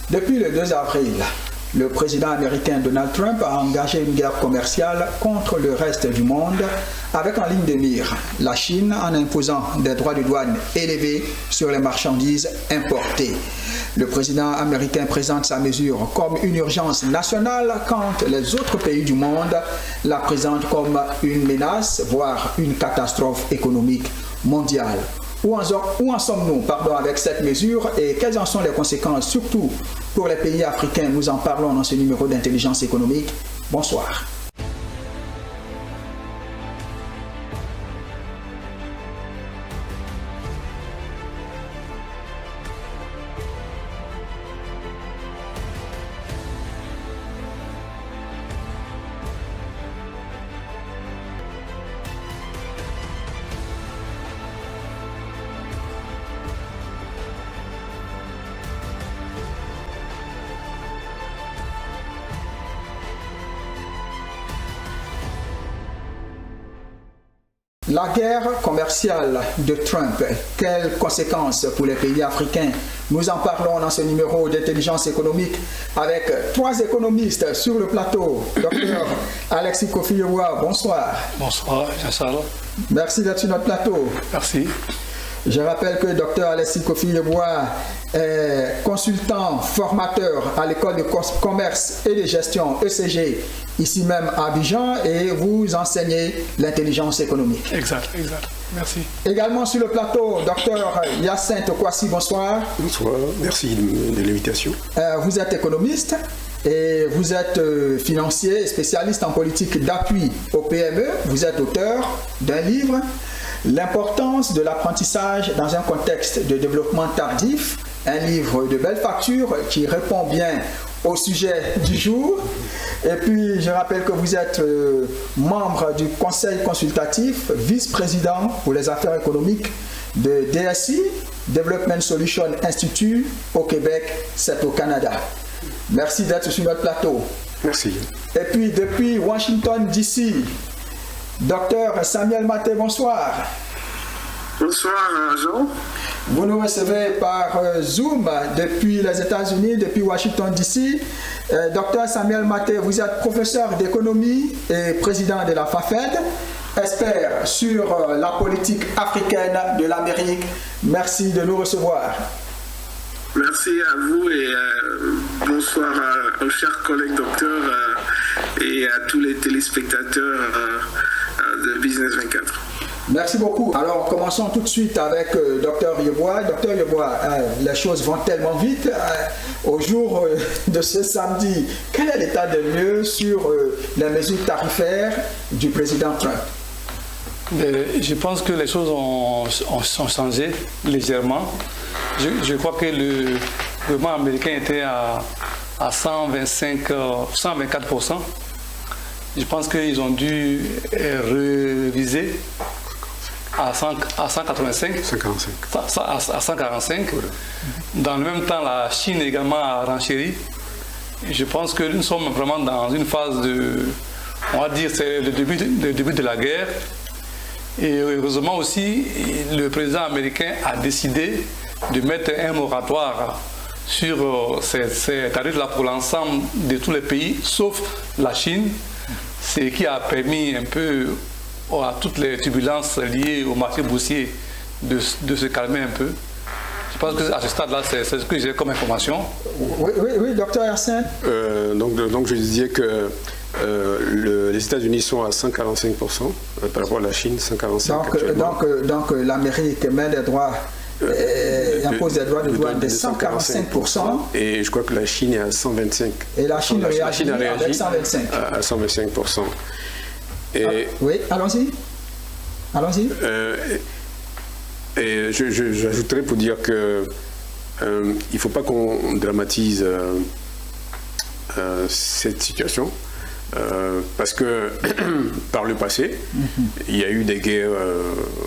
Depuis le 2 avril, le président américain Donald Trump a engagé une guerre commerciale contre le reste du monde avec en ligne de mire la Chine en imposant des droits de douane élevés sur les marchandises importées. Le président américain présente sa mesure comme une urgence nationale quand les autres pays du monde la présentent comme une menace, voire une catastrophe économique mondiale. Où en sommes-nous avec cette mesure et quelles en sont les conséquences, surtout pour les pays africains? Nous en parlons dans ce numéro d'intelligence économique. Bonsoir. La guerre commerciale de Trump, quelles conséquences pour les pays africains? Nous en parlons dans ce numéro d'intelligence économique avec 3 économistes sur le plateau. Docteur Alexis Kofi-Yeboah, bonsoir. Bonsoir, Jean-Charles. Merci d'être sur notre plateau. Merci. Je rappelle que Dr Alexis Kofi-Yeboah est consultant, formateur à l'école de commerce et de gestion ECG, ici même à Abidjan, et vous enseignez l'intelligence économique. Exact. Merci. Également sur le plateau, Dr Hyacinthe Kwasi, bonsoir. Bonsoir, merci de l'invitation. Vous êtes économiste et vous êtes financier, spécialiste en politique d'appui aux PME. Vous êtes auteur d'un livre, L'importance de l'apprentissage dans un contexte de développement tardif, un livre de belle facture qui répond bien au sujet du jour. Et puis, je rappelle que vous êtes membre du conseil consultatif, vice-président pour les affaires économiques de DSI, Development Solution Institute au Québec, c'est au Canada. Merci d'être sur notre plateau. Merci. Et puis, depuis Washington, D.C., Docteur Samuel Maté, bonsoir. Bonsoir, Jean. Vous nous recevez par Zoom depuis les États-Unis, depuis Washington, D.C. Docteur Samuel Maté, vous êtes professeur d'économie et président de la FAFED, expert sur la politique africaine de l'Amérique. Merci de nous recevoir. Merci à vous et bonsoir aux chers collègues docteurs et à tous les téléspectateurs de Business 24. Merci beaucoup. Alors, commençons tout de suite avec Dr Yeboah. Dr Yeboah, les choses vont tellement vite. Au jour de ce samedi, quel est l'état de lieu sur les mesures tarifaires du président Trump? Je pense que les choses ont changé légèrement. Je crois que le gouvernement américain était à 124%. Je pense qu'ils ont dû réviser à 145. À 145. Dans le même temps, la Chine également a renchéri. Je pense que nous sommes vraiment dans une phase de, on va dire, c'est le début de la guerre. Et heureusement aussi, le président américain a décidé de mettre un moratoire sur ces tarifs-là pour l'ensemble de tous les pays, sauf la Chine, ce qui a permis un peu à toutes les turbulences liées au marché boursier de se calmer un peu. Je pense qu'à ce stade-là, c'est ce que j'ai comme information. Oui, docteur Hyacinthe. Donc je disais que les États-Unis sont à 145% par rapport à la Chine, 145%. Donc l'Amérique met des droits, impose des droits de douane de 145%. Et je crois que la Chine est à 125%. Et la Chine réagit avec 125%. À 125%. Et oui, allons-y. Et j'ajouterais pour dire que il ne faut pas qu'on dramatise cette situation. Parce que par le passé, il y a eu des guerres,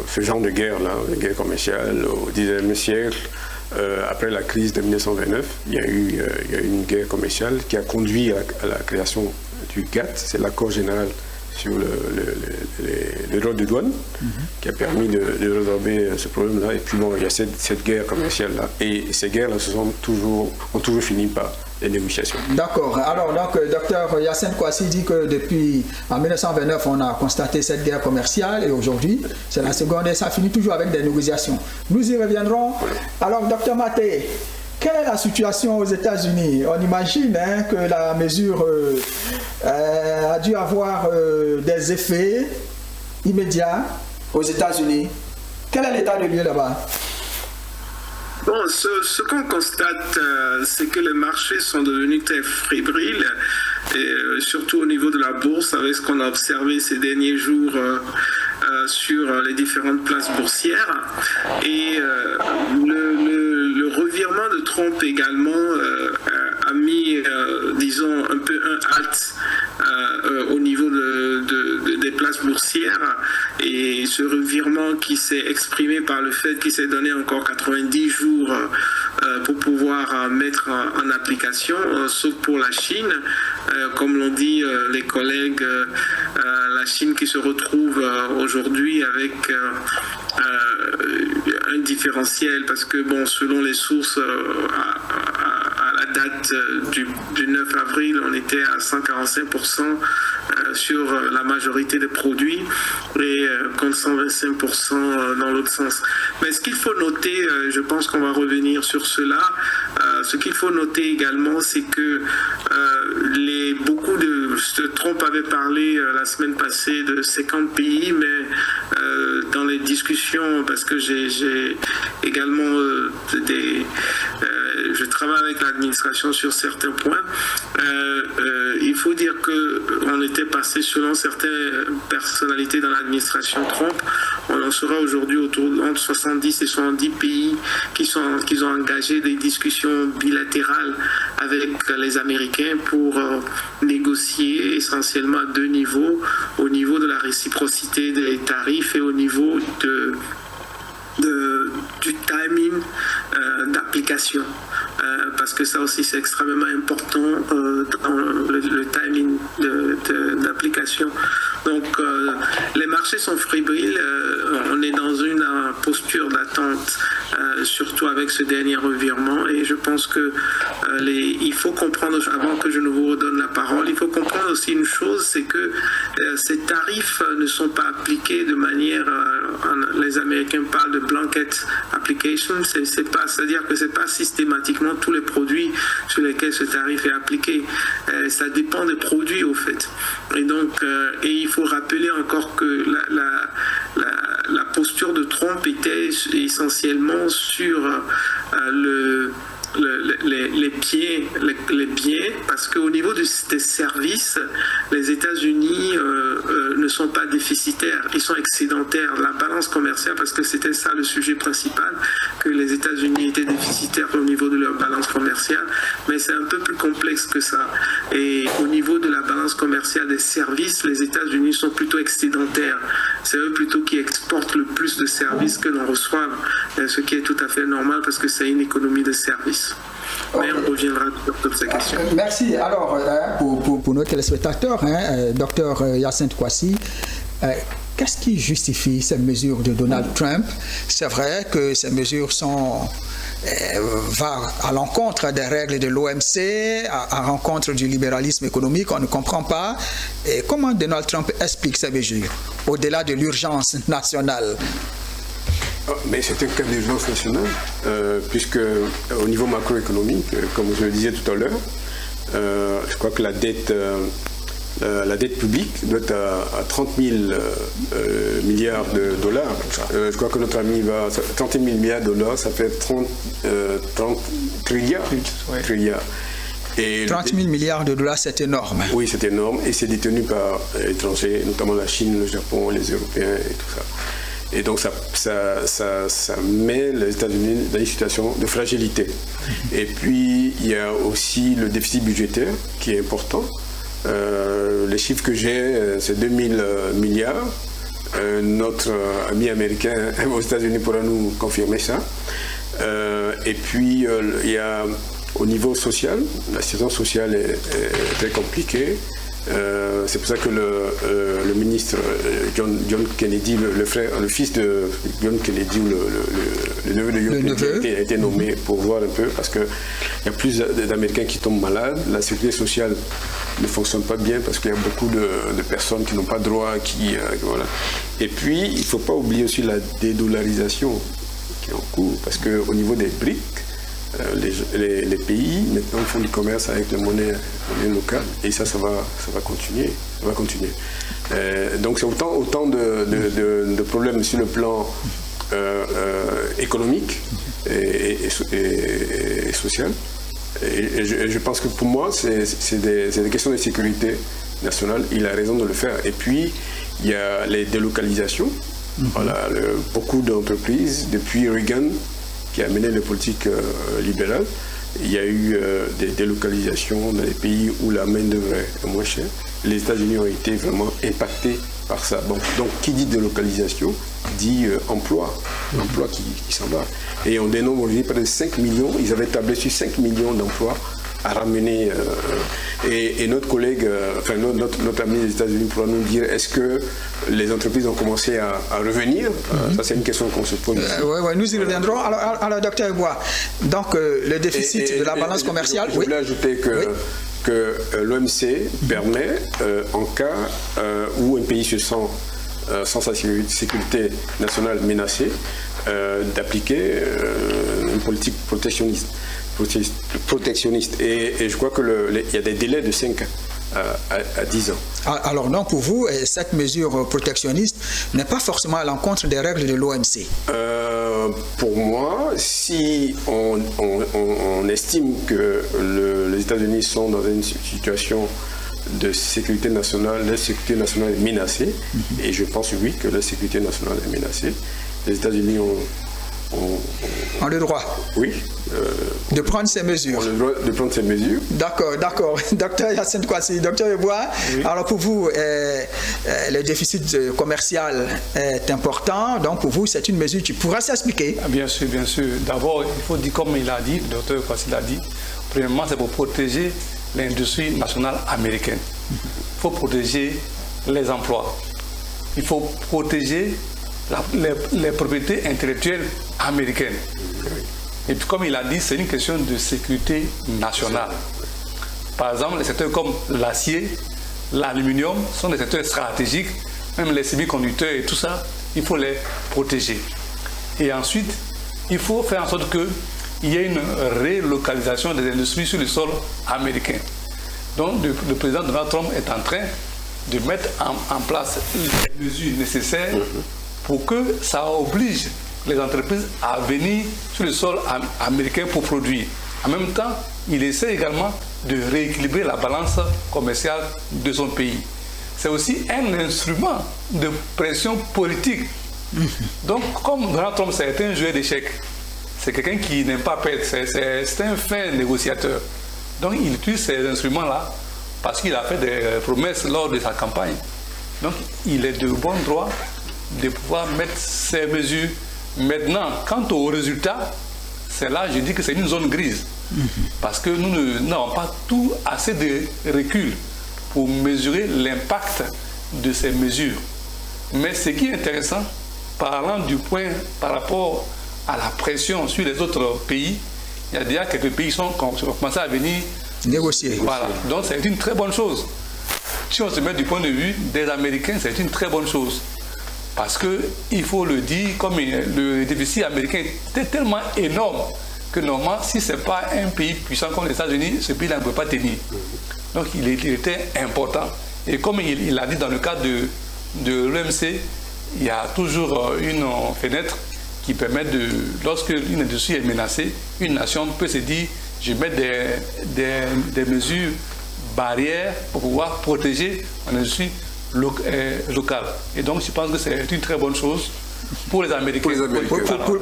ce genre de guerre-là, des guerres commerciales au XIXe siècle. Après la crise de 1929, il y a eu une guerre commerciale qui a conduit à la création du GATT, c'est l'accord général sur le droit de douane, qui a permis de résorber ce problème-là. Et puis bon, il y a cette guerre commerciale-là. Et ces guerres-là ont toujours fini par les négociations. D'accord. Alors, donc, Dr Yacine Kouassi dit que depuis en 1929, on a constaté cette guerre commerciale et aujourd'hui, c'est la seconde et ça finit toujours avec des négociations. Nous y reviendrons. Alors, Dr Maté, quelle est la situation aux États-Unis? On imagine que la mesure a dû avoir des effets immédiats aux États-Unis. Quel est l'état de lieu là-bas? Bon, ce qu'on constate, c'est que les marchés sont devenus très fébriles, et surtout au niveau de la bourse, avec ce qu'on a observé ces derniers jours sur les différentes places boursières. Et le revirement de Trump également a mis, disons, un peu un halt au niveau des places boursières, et ce revirement qui s'est exprimé par le fait qu'il s'est donné encore 90 jours pour pouvoir mettre en application, sauf pour la Chine, comme l'ont dit les collègues, la Chine qui se retrouve aujourd'hui avec un différentiel, parce que bon, selon les sources, à la date du 9 avril, on était à 145% sur la majorité des produits et contre 125% dans l'autre sens. Mais ce qu'il faut noter, je pense qu'on va revenir sur cela, ce qu'il faut noter également, c'est que Trump avait parlé la semaine passée de 50 pays, mais dans les discussions, parce que j'ai également je travaille avec l'administration sur certains points, il faut dire qu'on était passé, selon certaines personnalités dans l'administration Trump, on en sera aujourd'hui entre 70 et 70 pays qui ont engagé des discussions bilatérales avec les Américains pour négocier essentiellement à deux niveaux, au niveau de la réciprocité des tarifs et au niveau du timing d'application. Parce que ça aussi c'est extrêmement important, dans le timing d'application. Donc les marchés sont fébriles, on est dans une posture d'attente, surtout avec ce dernier revirement, et je pense que il faut comprendre, avant que je ne vous redonne la parole, il faut comprendre aussi une chose, c'est que ces tarifs ne sont pas appliqués de manière, les Américains parlent de blanket application, c'est-à-dire que c'est pas systématiquement tous les produits sur lesquels ce tarif est appliqué, ça dépend des produits au fait, et donc et il faut rappeler encore que la posture de Trump était essentiellement sur les biens, parce qu'au niveau des services, les États-Unis ne sont pas déficitaires, ils sont excédentaires. La balance commerciale, parce que c'était ça le sujet principal, que les États-Unis étaient déficitaires au niveau de leur balance commerciale, mais c'est un peu plus complexe que ça. Et au niveau de la balance commerciale des services, les États-Unis sont plutôt excédentaires. C'est eux plutôt qui exportent le plus de services que l'on reçoive, ce qui est tout à fait normal parce que c'est une économie de services. Mais on reviendra sur toutes ces questions. Merci. Alors, pour nos téléspectateurs, Dr Yacine Kouassi, qu'est-ce qui justifie ces mesures de Donald Trump? C'est vrai que ces mesures vont à l'encontre des règles de l'OMC, à l'encontre du libéralisme économique, on ne comprend pas. Et comment Donald Trump explique ces mesures, au-delà de l'urgence nationale? Mais c'est un cas d'urgence nationale, puisque au niveau macroéconomique, comme je le disais tout à l'heure, je crois que la dette publique doit être à 30 000 milliards de dollars. Je crois que notre ami va... 30 000 milliards de dollars, ça fait 30 trilliards. Et 30 000 milliards de dollars, c'est énorme. Oui, c'est énorme, et c'est détenu par étrangers, notamment la Chine, le Japon, les Européens et tout ça. Et donc ça met les États-Unis dans une situation de fragilité. Et puis il y a aussi le déficit budgétaire qui est important. Les chiffres que j'ai, c'est 2000 milliards. Notre ami américain aux États-Unis pourra nous confirmer ça. Et puis il y a au niveau social, la situation sociale est très compliquée. C'est pour ça que le ministre John Kennedy, le fils de John Kennedy, le neveu de John Kennedy, a été nommé pour voir un peu, parce qu'il y a plus d'Américains qui tombent malades, la sécurité sociale ne fonctionne pas bien parce qu'il y a beaucoup de personnes qui n'ont pas droit, voilà. Et puis, il ne faut pas oublier aussi la dédollarisation qui est en cours, parce qu'au niveau des BRIC, les pays maintenant font du commerce avec la monnaie locale, et ça va continuer. Donc c'est autant de problèmes sur le plan économique et social. Et je pense que pour moi, c'est des questions de sécurité nationale. Il a raison de le faire. Et puis, il y a les délocalisations. Voilà, beaucoup d'entreprises, depuis Reagan, qui a mené les politiques libérales, il y a eu des délocalisations dans les pays où la main-d'œuvre est moins chère. Les États-Unis ont été vraiment impactés par ça. Donc qui dit délocalisation dit emploi qui s'en va. Et on dénombre aujourd'hui près de 5 millions, ils avaient tablé sur 5 millions d'emplois à ramener. Et notre collègue, notre ami des États-Unis pourra nous dire, est-ce que les entreprises ont commencé à revenir? Ça, c'est une question qu'on se pose. Oui, nous y reviendrons. Alors docteur Bois, donc le déficit de la balance commerciale... Je voulais ajouter que l'OMC permet, en cas où un pays se sent sans sa sécurité nationale menacée, d'appliquer une politique protectionniste. Et je crois qu'il y a des délais de 5 à 10 ans. Alors non, pour vous, cette mesure protectionniste n'est pas forcément à l'encontre des règles de l'OMC. Pour moi, si on estime que les États-Unis sont dans une situation de sécurité nationale, la sécurité nationale est menacée, et je pense oui que la sécurité nationale est menacée, les États-Unis ont le droit. Oui. De prendre ces mesures. Le droit de prendre ces mesures. D'accord. Docteur Yacine Kouassi, docteur Ebois, oui. Alors pour vous, le déficit commercial est important, donc pour vous, c'est une mesure qui pourra s'expliquer. Bien sûr. D'abord, il faut dire, comme il a dit, le docteur Kouassi l'a dit, premièrement, c'est pour protéger l'industrie nationale américaine. Il faut protéger les emplois. Il faut protéger les propriétés intellectuelles américaines. Et puis, comme il a dit, c'est une question de sécurité nationale. Par exemple, les secteurs comme l'acier, l'aluminium sont des secteurs stratégiques, même les semi-conducteurs et tout ça, il faut les protéger. Et ensuite, il faut faire en sorte qu'il y ait une relocalisation des industries sur le sol américain. Donc, le président Donald Trump est en train de mettre en place les mesures nécessaires pour que ça oblige les entreprises à venir sur le sol américain pour produire. En même temps, il essaie également de rééquilibrer la balance commerciale de son pays. C'est aussi un instrument de pression politique. Donc, comme Donald Trump, c'est un joueur d'échecs, c'est quelqu'un qui n'aime pas perdre, c'est un fin négociateur. Donc, il utilise ces instruments-là parce qu'il a fait des promesses lors de sa campagne. Donc, il est de bon droit de pouvoir mettre ces mesures. Maintenant, quant aux résultats, c'est là, je dis que c'est une zone grise. Parce que nous n'avons pas assez de recul pour mesurer l'impact de ces mesures. Mais ce qui est intéressant, parlant du point par rapport à la pression sur les autres pays, il y a déjà quelques pays qui ont commencé à venir négocier. Voilà. Donc c'est une très bonne chose. Si on se met du point de vue des Américains, c'est une très bonne chose. Parce qu'il faut le dire, comme le déficit américain était tellement énorme que normalement, si ce n'est pas un pays puissant comme les États-Unis, ce pays-là ne peut pas tenir. Donc il était important. Et comme il l'a dit dans le cadre de l'OMC, il y a toujours une fenêtre qui permet lorsque une industrie est menacée, une nation peut se dire, je mets des mesures barrières pour pouvoir protéger mon industrie locale. Et donc je pense que c'est une très bonne chose pour les Américains.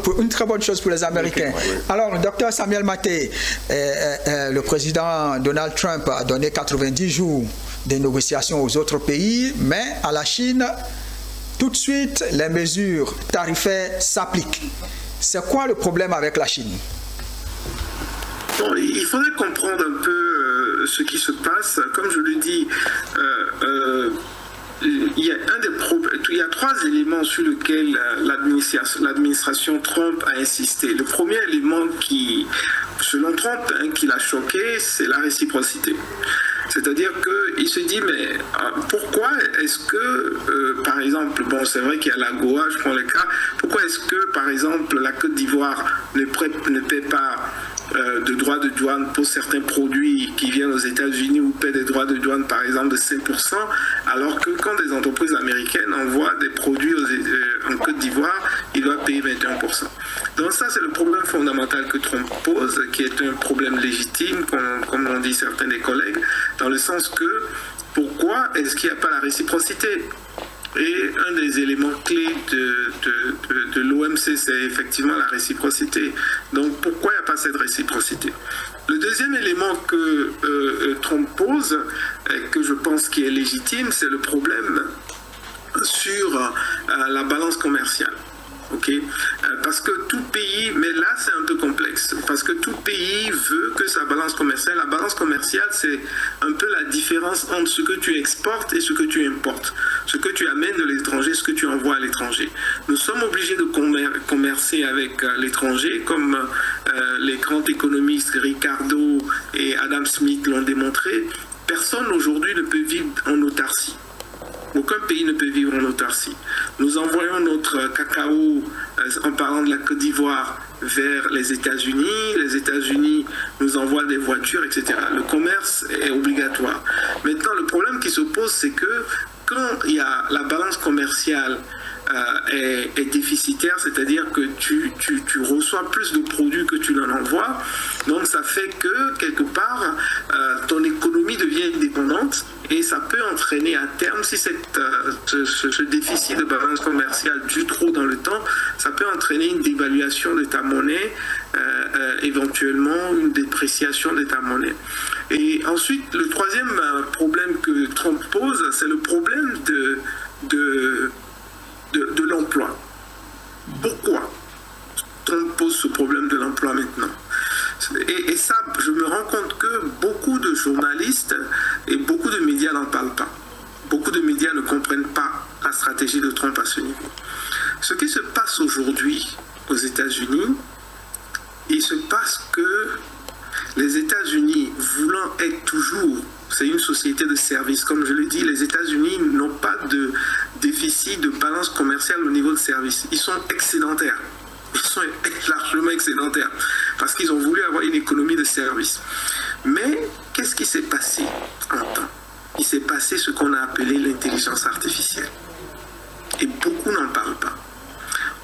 Pour une très bonne chose pour les Américains. Oui. Alors, docteur Samuel Maté, le président Donald Trump a donné 90 jours de négociations aux autres pays, mais à la Chine, tout de suite, les mesures tarifaires s'appliquent. C'est quoi le problème avec la Chine? Bon, il faudrait comprendre un peu ce qui se passe, comme je le dis, il y a 3 éléments sur lesquels l'administration Trump a insisté. Le premier élément qui, selon Trump, qui l'a choqué, c'est la réciprocité. C'est-à-dire qu'il se dit, mais pourquoi est-ce que, par exemple, bon, c'est vrai qu'il y a l'AGOA, je prends le cas, pourquoi est-ce que, par exemple, la Côte d'Ivoire ne paie pas de droits de douane pour certains produits qui viennent aux États-Unis ou paient des droits de douane, par exemple, de 5%, alors que quand des entreprises américaines envoient des produits en Côte d'Ivoire, ils doivent payer 21%. Donc ça, c'est le problème fondamental que Trump pose, qui est un problème légitime, comme l'ont dit certains des collègues, dans le sens que pourquoi est-ce qu'il n'y a pas la réciprocité ? Et un des éléments clés de l'OMC, c'est effectivement la réciprocité. Donc pourquoi il n'y a pas cette réciprocité ? Le deuxième élément que Trump pose, et que je pense qui est légitime, c'est le problème sur la balance commerciale. Okay. Parce que tout pays, mais là c'est un peu complexe, parce que tout pays veut que sa balance commerciale, la balance commerciale c'est un peu la différence entre ce que tu exportes et ce que tu importes, ce que tu amènes de l'étranger, ce que tu envoies à l'étranger. Nous sommes obligés de commercer avec l'étranger, comme les grands économistes Ricardo et Adam Smith l'ont démontré. Personne aujourd'hui ne peut vivre en autarcie. Aucun pays ne peut vivre en autarcie. Nous envoyons notre cacao, en parlant de la Côte d'Ivoire, vers les États-Unis. Les États-Unis nous envoient des voitures, etc. Le commerce est obligatoire. Maintenant, le problème qui se pose, c'est que quand il y a la balance commerciale est déficitaire, c'est-à-dire que tu reçois plus de produits que tu n'en envoies, donc ça fait que quelque part ton économie devient indépendante et ça peut entraîner à terme, si ce déficit de balance commerciale dure trop dans le temps, ça peut entraîner une dévaluation de ta monnaie, éventuellement une dépréciation de ta monnaie. Et ensuite, le troisième problème que Trump pose, c'est le problème de l'emploi. Pourquoi Trump pose ce problème de l'emploi maintenant ? Et ça, je me rends compte que beaucoup de journalistes et beaucoup de médias n'en parlent pas. Beaucoup de médias ne comprennent pas la stratégie de Trump à ce niveau. Ce qui se passe aujourd'hui aux États-Unis, il se passe que les États-Unis, voulant être toujours, c'est une société de services, comme je l'ai dit, les États-Unis n'ont pas de déficit de balance commerciale au niveau de services. Ils sont excédentaires. Ils sont largement excédentaires parce qu'ils ont voulu avoir une économie de services. Mais qu'est-ce qui s'est passé en temps ? Il s'est passé ce qu'on a appelé l'intelligence artificielle. Et beaucoup n'en parlent pas.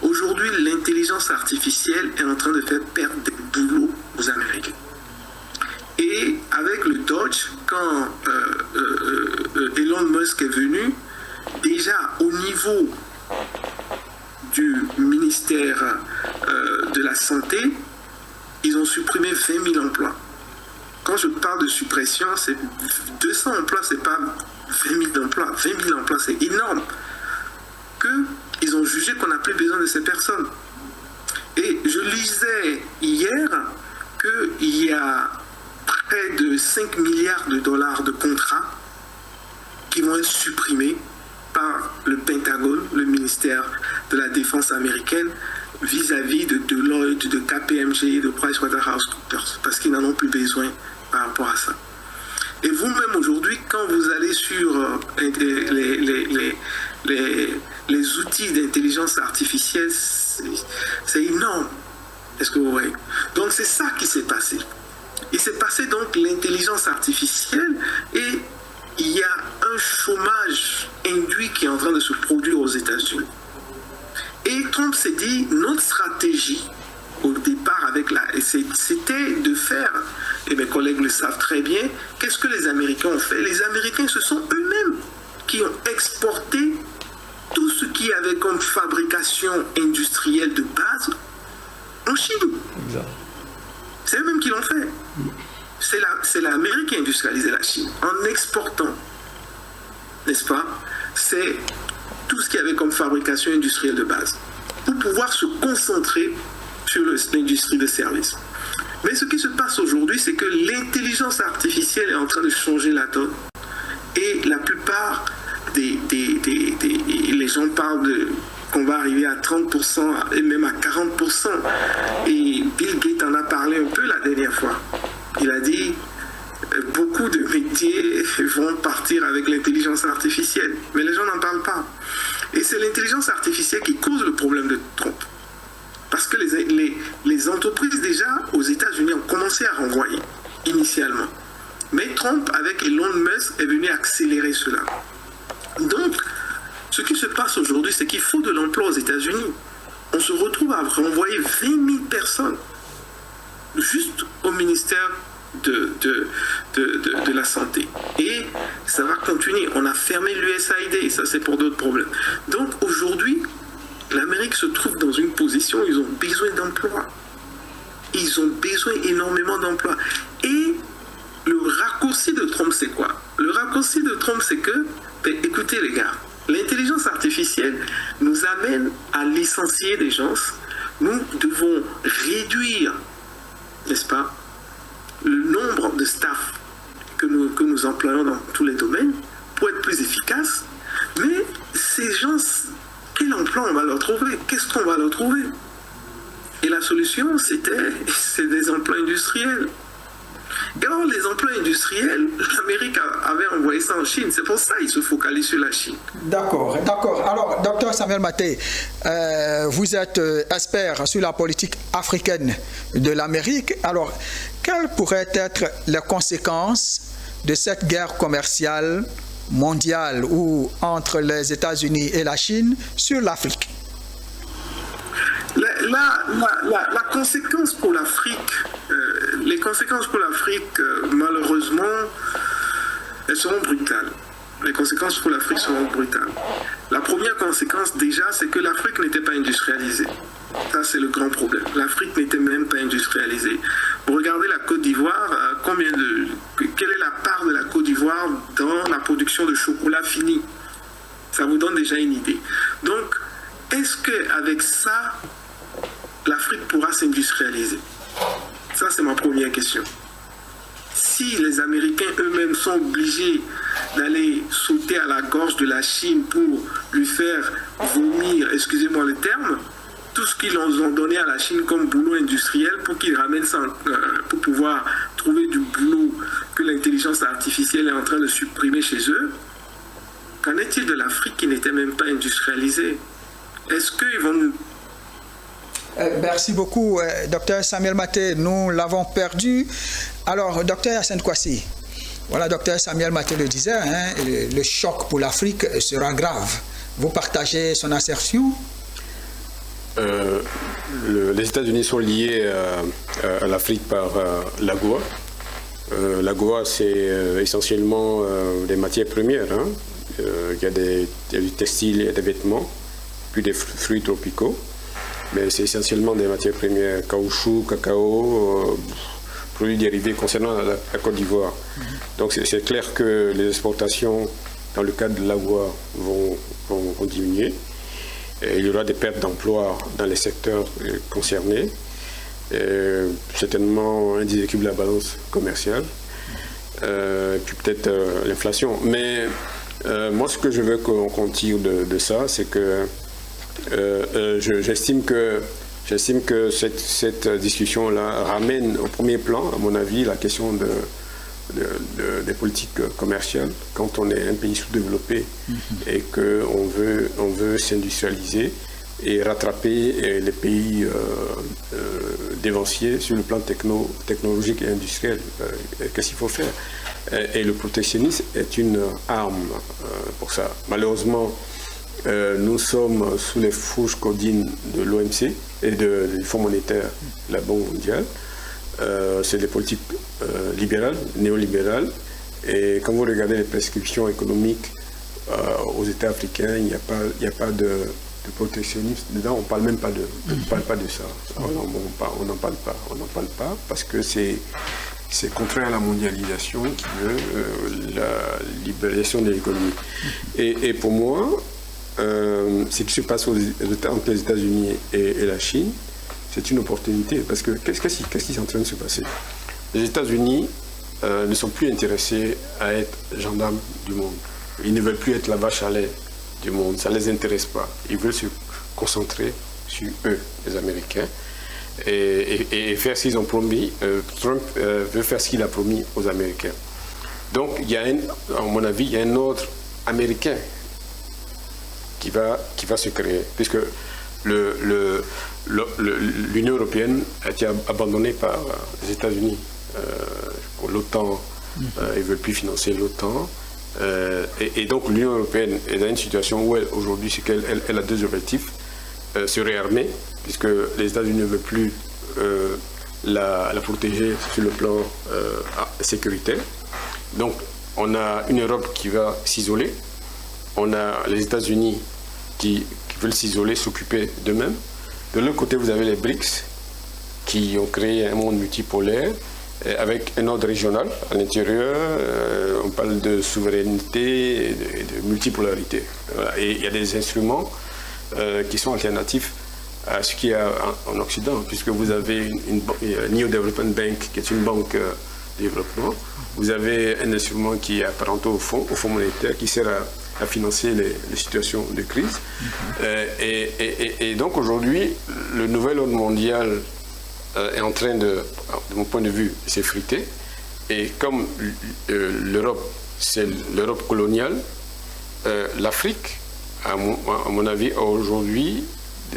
Aujourd'hui, l'intelligence artificielle est en train de faire perdre des boulots aux Américains. Et avec le Dodge, quand Elon Musk est venu, déjà au niveau du ministère de la Santé, ils ont supprimé 20 000 emplois. Quand je parle de suppression, c'est 200 emplois, c'est pas 20 000 emplois. 20 000 emplois, c'est énorme. Ils ont jugé qu'on n'a plus besoin de ces personnes. Et je lisais hier qu'il y a près de 5 milliards de dollars de contrats qui vont être supprimés par le Pentagone, le ministère de la Défense américaine, vis-à-vis de Deloitte, de KPMG, de PricewaterhouseCoopers, parce qu'ils n'en ont plus besoin par rapport à ça. Et vous-même aujourd'hui, quand vous allez sur les outils d'intelligence artificielle, c'est énorme. Est-ce que vous voyez? Donc c'est ça qui s'est passé. Il s'est passé donc l'intelligence artificielle et il y a un chômage induit qui est en train de se produire aux États-Unis. Et Trump s'est dit, notre stratégie au départ c'était de faire, et mes collègues le savent très bien, qu'est-ce que les Américains ont fait? Les Américains, ce sont eux-mêmes qui ont exporté tout ce qu'il y avait comme fabrication industrielle de base en Chine. Exact. C'est eux-mêmes qui l'ont fait. C'est l'Amérique qui a industrialisé la Chine en exportant, n'est-ce pas? C'est tout ce qu'il y avait comme fabrication industrielle de base pour pouvoir se concentrer sur l'industrie de services. Mais ce qui se passe aujourd'hui, c'est que l'intelligence artificielle artificielle est en train de changer la donne. Et la plupart les gens parlent qu'on va arriver à 30% et même à 40%. Et Bill Gates en a parlé un peu la dernière fois. Il a dit beaucoup de métiers vont partir avec l'intelligence artificielle. Mais les gens n'en parlent pas. Et c'est l'intelligence artificielle qui cause le problème de Trump. Parce que les entreprises déjà aux États-Unis ont commencé à renvoyer initialement. Mais Trump, avec Elon Musk, est venu accélérer cela. Donc, ce qui se passe aujourd'hui, c'est qu'il faut de l'emploi aux États-Unis. On se retrouve à renvoyer 20 000 personnes juste au ministère de la Santé. Et ça va continuer. On a fermé l'USAID, ça c'est pour d'autres problèmes. Donc aujourd'hui, l'Amérique se trouve dans une position où ils ont besoin d'emplois. Ils ont besoin énormément d'emplois. Et le raccourci de Trump, c'est quoi? Le raccourci de Trump, c'est que, écoutez les gars, l'intelligence artificielle nous amène à licencier des gens. Nous devons réduire, n'est-ce pas, le nombre de staff que nous employons dans tous les domaines pour être plus efficaces. Mais ces gens, quel emploi on va leur trouver? Qu'est-ce qu'on va leur trouver? Et la solution, c'est des emplois industriels. Et alors, les emplois industriels, l'Amérique avait envoyé ça en Chine. C'est pour ça qu'ils se focalisent sur la Chine. D'accord. Alors, docteur Samuel Maté, vous êtes expert sur la politique africaine de l'Amérique. Alors, quelles pourraient être les conséquences de cette guerre commerciale mondiale ou entre les États-Unis et la Chine sur l'Afrique? La conséquence pour l'Afrique, les conséquences pour l'Afrique, malheureusement, elles seront brutales. Les conséquences pour l'Afrique seront brutales. La première conséquence, déjà, c'est que l'Afrique n'était pas industrialisée. Ça, c'est le grand problème. L'Afrique n'était même pas industrialisée. Vous regardez la Côte d'Ivoire, quelle est la part de la Côte d'Ivoire dans la production de chocolat fini? Ça vous donne déjà une idée. Donc, est-ce qu'avec ça, l'Afrique pourra s'industrialiser? Ça, c'est ma première question. Si les Américains eux-mêmes sont obligés d'aller sauter à la gorge de la Chine pour lui faire vomir, excusez-moi le terme, tout ce qu'ils ont donné à la Chine comme boulot industriel pour qu'ils ramènent ça, pour pouvoir trouver du boulot que l'intelligence artificielle est en train de supprimer chez eux, qu'en est-il de l'Afrique qui n'était même pas industrialisée? Est-ce qu'ils vont nous... Merci beaucoup, docteur Samuel Maté. Nous l'avons perdu. Alors, docteur Hassan Kwasi, voilà, docteur Samuel Maté le disait, le choc pour l'Afrique sera grave. Vous partagez son assertion? Les États-Unis sont liés à l'Afrique par l'AGOA. L'AGOA, c'est essentiellement des matières premières. Il y a du textile et des vêtements, puis des fruits tropicaux. Mais c'est essentiellement des matières premières, caoutchouc, cacao, produits dérivés concernant la Côte d'Ivoire. Donc c'est clair que les exportations dans le cadre de l'AGOA vont diminuer. Et il y aura des pertes d'emplois dans les secteurs concernés. Certainement un déséquilibre de la balance commerciale. Puis peut-être l'inflation. Mais moi, ce que je veux qu'on tire de ça, c'est que j'estime que cette discussion-là ramène au premier plan, à mon avis, la question des politiques commerciales. Quand on est un pays sous-développé et qu'on veut s'industrialiser et rattraper les pays dévanciers sur le plan technologique et industriel, qu'est-ce qu'il faut faire? Et le protectionnisme est une arme pour ça. Malheureusement, nous sommes sous les fourches codines de l'OMC et du Fonds monétaire, la Banque mondiale. C'est des politiques libérales, néolibérales. Et quand vous regardez les prescriptions économiques aux États africains, il n'y a pas de protectionnisme dedans. On ne parle même pas de ça. On n'en parle pas parce que c'est contraire à la mondialisation qui veut la libéralisation de l'économie. Et pour moi, ce qui se passe entre les États-Unis et la Chine, c'est une opportunité. Parce que qu'est-ce qui est en train de se passer? Les États-Unis ne sont plus intéressés à être gendarmes du monde. Ils ne veulent plus être la vache à lait du monde, ça ne les intéresse pas. Ils veulent se concentrer sur eux, les Américains, et faire ce qu'ils ont promis. Trump veut faire ce qu'il a promis aux Américains. Donc, il y a à mon avis, il y a un ordre américain qui va se créer, puisque l'Union européenne a été abandonnée par les États-Unis. Pour l'OTAN, ils ne veulent plus financer l'OTAN. Et donc l'Union européenne est dans une situation où aujourd'hui, c'est qu'elle a deux objectifs. Se réarmer, puisque les États-Unis ne veulent plus la protéger sur le plan sécuritaire. Donc on a une Europe qui va s'isoler. On a les États-Unis qui veulent s'isoler, s'occuper d'eux-mêmes. De l'autre côté, vous avez les BRICS qui ont créé un monde multipolaire avec un ordre régional à l'intérieur. On parle de souveraineté et de multipolarité. Voilà. Et il y a des instruments qui sont alternatifs à ce qu'il y a en Occident, puisque vous avez une New Development Bank, qui est une banque de développement. Vous avez un instrument qui est apparenté au fonds monétaire, qui sert à financer les situations de crise. Et donc aujourd'hui, le nouvel ordre mondial est en train de mon point de vue, s'effriter. Et comme l'Europe, c'est l'Europe coloniale, l'Afrique, à mon avis, a aujourd'hui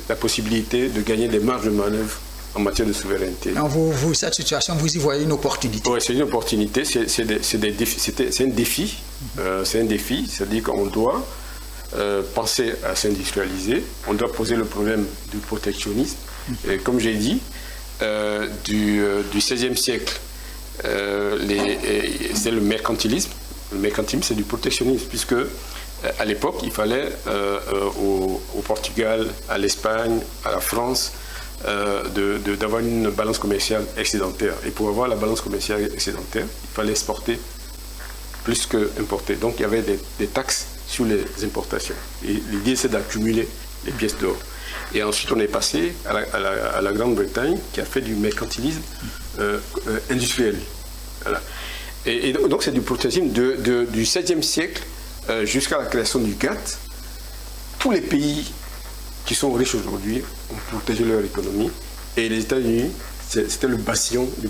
la possibilité de gagner des marges de manœuvre en matière de souveraineté. Donc cette situation, vous y voyez une opportunité? Oui, c'est une opportunité, c'est un défi. C'est un défi, c'est-à-dire qu'on doit penser à s'industrialiser, on doit poser le problème du protectionnisme. Et comme j'ai dit, du XVIe siècle, c'est le mercantilisme. Le mercantilisme, c'est du protectionnisme, puisque à l'époque, il fallait au Portugal, à l'Espagne, à la France, d'avoir une balance commerciale excédentaire. Et pour avoir la balance commerciale excédentaire, il fallait exporter plus qu'importer. Donc il y avait des taxes sur les importations. Et l'idée, c'est d'accumuler les pièces d'or. Et ensuite, on est passé à la Grande-Bretagne, qui a fait du mercantilisme industriel. Voilà. Et donc c'est du protectionnisme du XVIe siècle jusqu'à la création du GATT. Tous les pays qui sont riches aujourd'hui ont protégé leur économie. Et les États-Unis, c'était le bastion du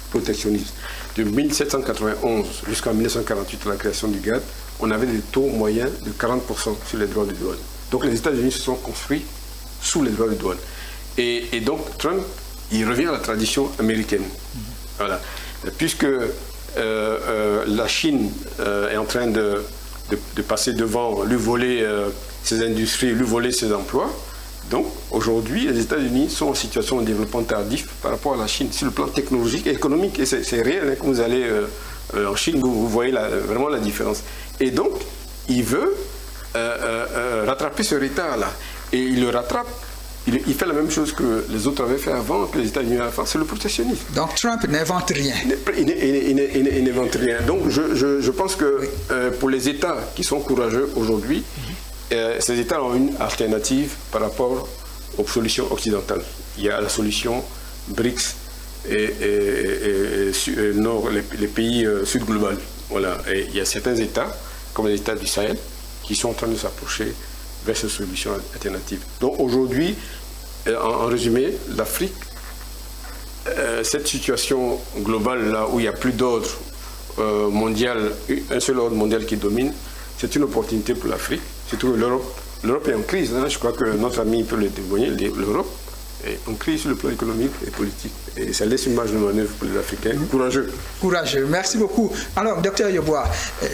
protectionnisme. De 1791 jusqu'en 1948, à la création du GATT, on avait des taux moyens de 40% sur les droits de douane. Donc les États-Unis se sont construits sous les droits de douane. Et donc Trump, il revient à la tradition américaine. Voilà. Puisque la Chine est en train de passer devant, lui voler ses industries, lui voler ses emplois. Donc aujourd'hui, les États-Unis sont en situation de développement tardif par rapport à la Chine, sur le plan technologique et économique. Et c'est réel, hein, quand vous allez en Chine, vous voyez vraiment la différence. Et donc, il veut rattraper ce retard-là. Et il le rattrape. Il fait la même chose que les autres avaient fait avant, que les États-Unis avaient fait, c'est le protectionnisme. Donc Trump n'invente rien. Il n'invente rien. Donc je pense que pour les États qui sont courageux aujourd'hui, ces États ont une alternative par rapport aux solutions occidentales. Il y a la solution BRICS et les pays sud global. Voilà. Et il y a certains États, comme les États du Sahel, qui sont en train de s'approcher vers ces solutions alternatives. Donc aujourd'hui, en résumé, l'Afrique, cette situation globale là où il n'y a plus d'ordre mondial, un seul ordre mondial qui domine, c'est une opportunité pour l'Afrique, surtout l'Europe. L'Europe est en crise, hein. Je crois que notre ami peut le témoigner, l'Europe est en crise sur le plan économique et politique. Et ça laisse une marge de manœuvre pour les Africains. Courageux. Courageux, merci beaucoup. Alors, docteur Yeboah,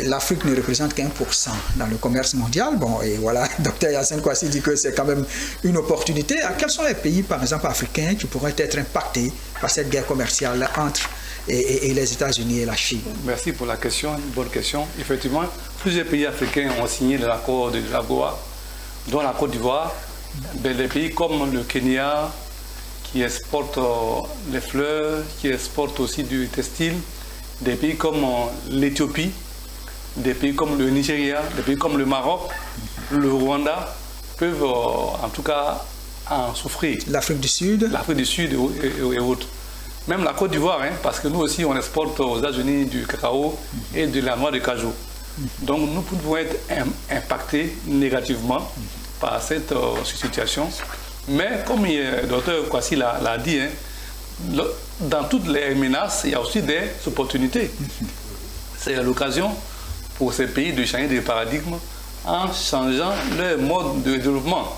l'Afrique ne représente qu'1% dans le commerce mondial. Bon, et voilà, docteur Yassine Kouassi dit que c'est quand même une opportunité. Quels sont les pays, par exemple, africains qui pourraient être impactés par cette guerre commerciale entre et les États-Unis et la Chine? Merci pour la question, une bonne question. Effectivement, plusieurs pays africains ont signé l'accord de l'AGOA, dont la Côte d'Ivoire. Des pays comme le Kenya, qui exportent les fleurs, qui exportent aussi du textile, des pays comme l'Éthiopie, des pays comme le Nigeria, des pays comme le Maroc, le Rwanda, peuvent en tout cas en souffrir. L'Afrique du Sud. L'Afrique du Sud et autres. Même la Côte d'Ivoire, hein, parce que nous aussi, on exporte aux États-Unis du cacao et de la noix de cajou. Donc, nous pouvons être impactés négativement par cette situation. Mais, comme le docteur Kwasi l'a dit, hein, dans toutes les menaces, il y a aussi des opportunités. C'est l'occasion pour ces pays de changer de paradigme en changeant leur mode de développement.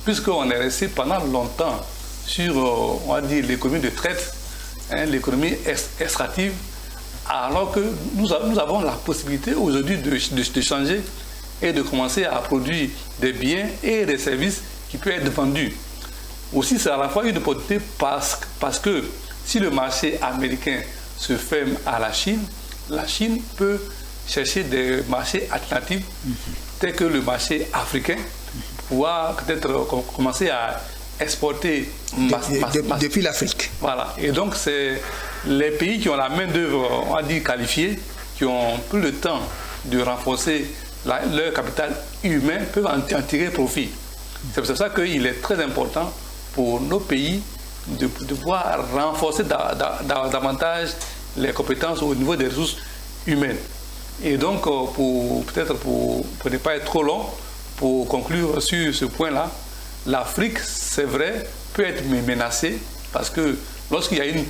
Puisqu'on est resté pendant longtemps sur, on va dire, l'économie de traite, hein, l'économie extractive, alors que nous avons la possibilité aujourd'hui de changer et de commencer à produire des biens et des services qui peuvent être vendus. Aussi, c'est à la fois une opportunité parce que si le marché américain se ferme à la Chine peut chercher des marchés alternatifs tels que le marché africain, pouvoir peut-être commencer à exporter depuis l'Afrique. Voilà. Et donc, c'est les pays qui ont la main-d'œuvre, on va dire, qualifiée, qui ont plus le temps de renforcer leur capital humain, peuvent en tirer profit. C'est pour ça qu'il est très important pour nos pays de pouvoir renforcer davantage les compétences au niveau des ressources humaines. Et donc, pour ne pas être trop long, pour conclure sur ce point-là, l'Afrique, c'est vrai, peut être menacée parce que lorsqu'il y a une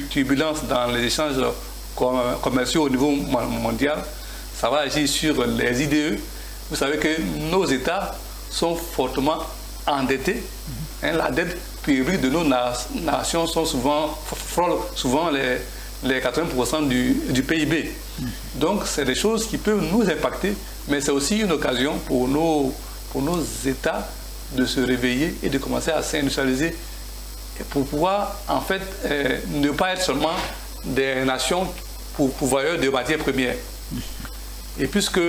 turbulence dans les échanges commerciaux au niveau mondial, ça va agir sur les IDE. Vous savez que nos États sont fortement endettés. Hein, la dette publique de nos nations frôle souvent les 80% du PIB. Donc, c'est des choses qui peuvent nous impacter, mais c'est aussi une occasion pour nos États de se réveiller et de commencer à s'industrialiser pour pouvoir, en fait, ne pas être seulement des nations pourvoyeurs de matières premières. Et puisque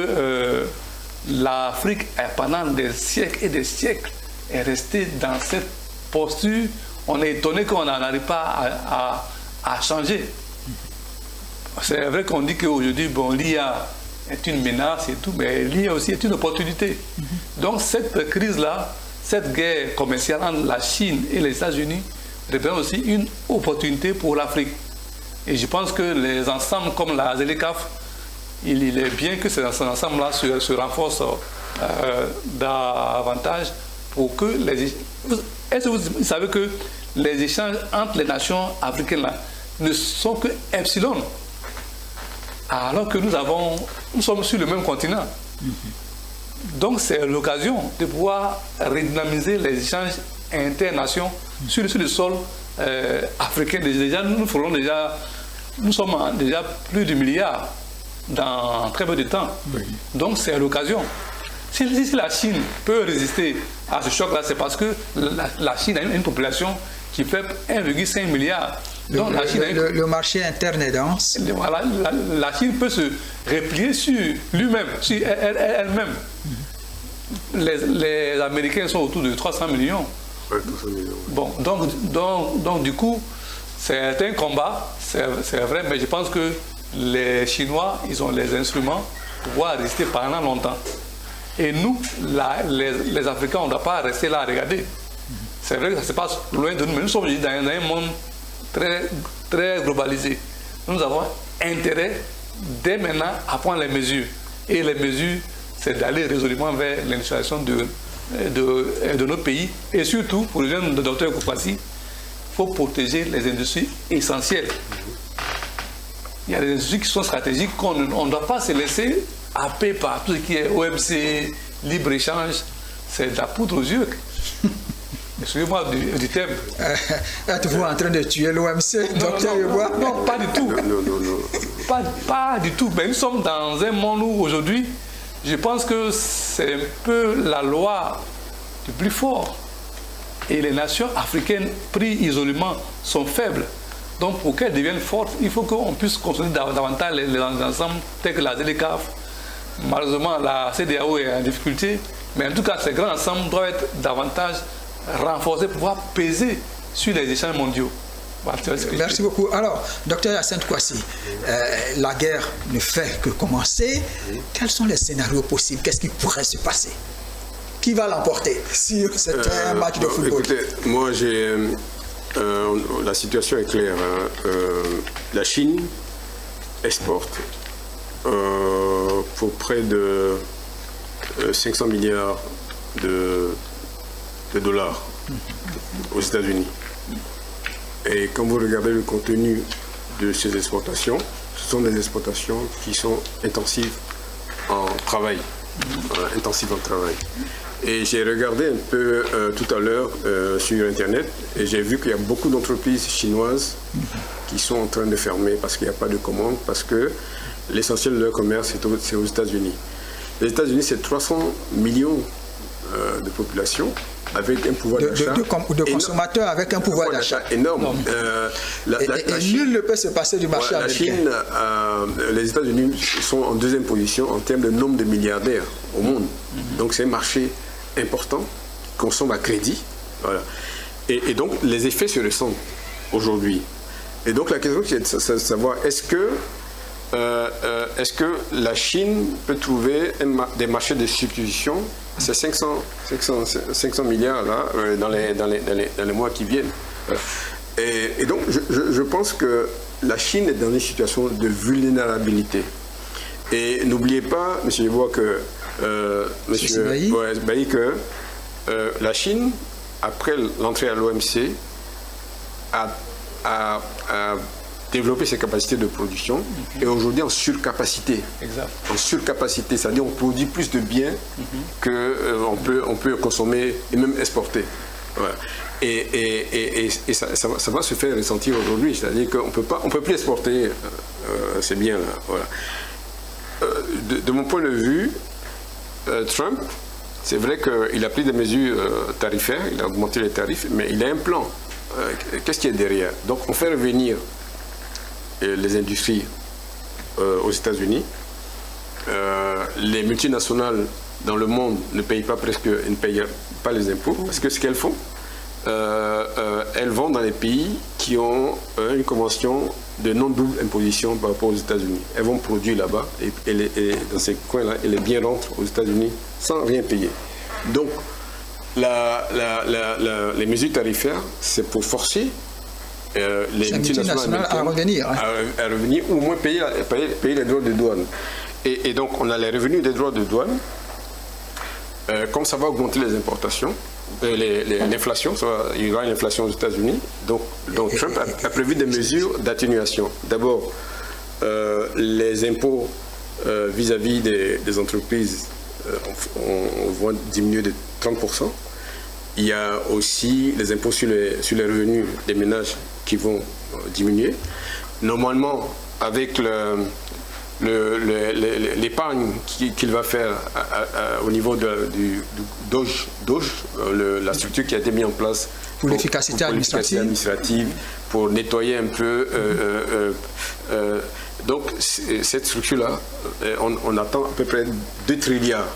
l'Afrique, pendant des siècles et des siècles, est restée dans cette posture, on est étonné qu'on n'arrive pas à changer. C'est vrai qu'on dit qu'aujourd'hui, l'IA est une menace et tout, mais l'IA aussi est une opportunité. Donc cette crise-là, cette guerre commerciale entre la Chine et les États-Unis représente aussi une opportunité pour l'Afrique. Et je pense que les ensembles comme la ZLECAf, il est bien que ces ensembles-là se renforcent davantage pour que les... Est-ce que vous savez que les échanges entre les nations africaines là, ne sont que epsilon, alors que nous sommes sur le même continent. Donc c'est l'occasion de pouvoir redynamiser les échanges internationaux sur le sol africain. Déjà, nous sommes déjà plus de milliards dans très peu de temps. Donc c'est l'occasion. Si la Chine peut résister à ce choc-là, c'est parce que la Chine a une population qui fait 1,5 milliard. Donc, le marché interne est dense. Voilà, la Chine peut se replier sur lui-même, sur elle-même. Les Américains sont autour de 300 millions. Ouais, 300 millions. Bon, donc du coup, c'est un combat, c'est vrai, mais je pense que les Chinois, ils ont les instruments pour pouvoir résister pendant longtemps. Et nous, les Africains, on ne doit pas rester là à regarder. C'est vrai que ça se passe loin de nous, mais nous sommes dans un monde très, très globalisé. Nous avons intérêt, dès maintenant, à prendre les mesures. Et les mesures, c'est d'aller résolument vers l'industrialisation de nos pays. Et surtout, pour le jeune docteur Koupassi, il faut protéger les industries essentielles. Il y a des industries qui sont stratégiques qu'on ne doit pas se laisser happer par tout ce qui est OMC, libre-échange. C'est de la poudre aux yeux. Excusez-moi du thème. Êtes-vous en train de tuer l'OMC, docteur Yeboah? Non, pas du tout. Pas du tout. Mais nous sommes dans un monde où aujourd'hui, je pense que c'est un peu la loi du plus fort. Et les nations africaines, prises isolément, sont faibles. Donc pour qu'elles deviennent fortes, il faut qu'on puisse consolider davantage les ensembles tels que la ZLECAf. Malheureusement, la CEDEAO est en difficulté. Mais en tout cas, ces grands ensembles doivent être davantage renforcer, pouvoir peser sur les échanges mondiaux. Merci beaucoup. Alors, docteur Hyacinthe Kwasi, la guerre ne fait que commencer. Quels sont les scénarios possibles? Qu'est-ce qui pourrait se passer? Qui va l'emporter sur un match de football? Écoutez, moi la situation est claire. Hein. La Chine exporte pour près de 500 milliards de dollars aux États-Unis. Et quand vous regardez le contenu de ces exportations, ce sont des exportations qui sont intensives en travail. Et j'ai regardé un peu tout à l'heure sur Internet et j'ai vu qu'il y a beaucoup d'entreprises chinoises qui sont en train de fermer parce qu'il n'y a pas de commandes, parce que l'essentiel de leur commerce c'est aux États-Unis. Les États-Unis, c'est 300 millions de population avec un pouvoir d'achat de consommateurs avec un pouvoir d'achat énorme. Nul ne peut se passer du marché américain. La Chine, les États-Unis sont en deuxième position en termes de nombre de milliardaires au monde. Donc c'est un marché important qui consomme à crédit. Voilà. Et donc les effets se ressentent aujourd'hui. Et donc la question c'est de savoir est-ce que la Chine peut trouver des marchés de substitution à ces 500 milliards là, dans les mois qui viennent. Et donc je pense que la Chine est dans une situation de vulnérabilité. Et n'oubliez pas, M. Yeboah, que la Chine, après l'entrée à l'OMC, a développer ses capacités de production et aujourd'hui en surcapacité. Exact. En surcapacité, c'est-à-dire on produit plus de biens qu'on peut consommer et même exporter. Voilà. Et ça va se faire ressentir aujourd'hui, c'est-à-dire qu'on peut plus exporter ces biens-là. Voilà. De mon point de vue, Trump, c'est vrai qu'il a pris des mesures tarifaires, il a augmenté les tarifs, mais il a un plan. Qu'est-ce qu'il y a derrière? Donc on fait revenir les industries aux États-Unis. Les multinationales dans le monde ne payent pas ne payent pas les impôts parce que ce qu'elles font, elles vont dans les pays qui ont une convention de non-double imposition par rapport aux États-Unis. Elles vont produire là-bas et dans ces coins-là, et les biens rentrent aux États-Unis sans rien payer. Donc, les mesures tarifaires, c'est pour forcer les multinationales à revenir. À revenir, ou au moins payer les droits de douane. Et donc, on a les revenus des droits de douane. Comme ça va augmenter les importations, l'inflation, il y aura une inflation aux États-Unis. Donc Trump a prévu des mesures d'atténuation. D'abord, les impôts vis-à-vis des entreprises vont diminuer de 30%. Il y a aussi les impôts sur les revenus des ménages qui vont diminuer. Normalement, avec l'épargne qu'il va faire au niveau du Doge, la structure qui a été mise en place pour l'efficacité administrative, pour nettoyer un peu. Donc cette structure-là, on attend à peu près 2 trilliards